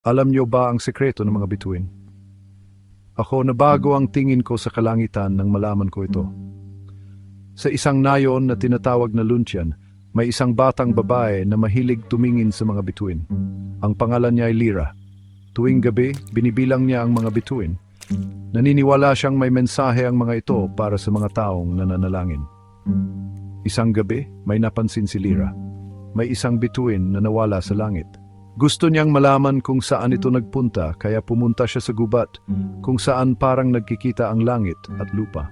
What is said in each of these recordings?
Alam niyo ba ang sekreto ng mga bituin? Ako, nabago ang tingin ko sa kalangitan nang malaman ko ito. Sa isang nayon na tinatawag na Luntian, may isang batang babae na mahilig tumingin sa mga bituin. Ang pangalan niya ay Lyra. Tuwing gabi, binibilang niya ang mga bituin. Naniniwala siyang may mensahe ang mga ito para sa mga taong nananalangin. Isang gabi, may napansin si Lyra. May isang bituin na nawala sa langit. Gusto niyang malaman kung saan ito nagpunta, kaya pumunta siya sa gubat kung saan parang nagkikita ang langit at lupa.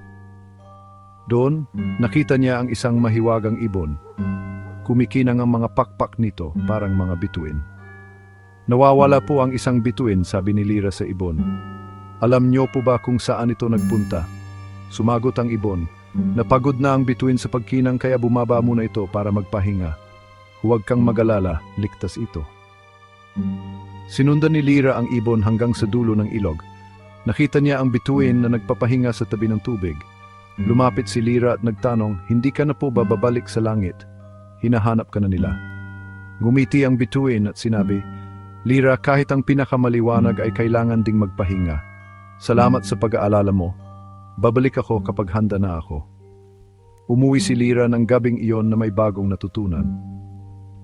Doon, nakita niya ang isang mahiwagang ibon. Kumikinang ang mga pakpak nito parang mga bituin. Nawawala po ang isang bituin, sabi ni Lyra sa ibon. Alam niyo po ba kung saan ito nagpunta? Sumagot ang ibon. Napagod na ang bituin sa pagkinang kaya bumaba muna ito para magpahinga. Huwag kang mag-alala, ligtas ito. Sinundan ni Lyra ang ibon hanggang sa dulo ng ilog. Nakita niya ang bituin na nagpapahinga sa tabi ng tubig. Lumapit si Lyra at nagtanong, hindi ka na po ba babalik sa langit? Hinahanap ka na nila. Ngumiti ang bituin at sinabi, Lyra, kahit ang pinakamaliwanag ay kailangan ding magpahinga. Salamat sa pag-aalala mo. Babalik ako kapag handa na ako. Umuwi si Lyra ng gabing iyon na may bagong natutunan.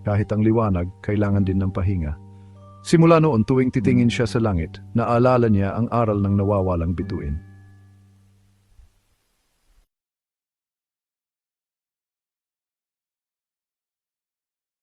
Kahit ang liwanag, kailangan din ng pahinga. Simula noon tuwing titingin siya sa langit, naalala niya ang aral ng nawawalang bituin.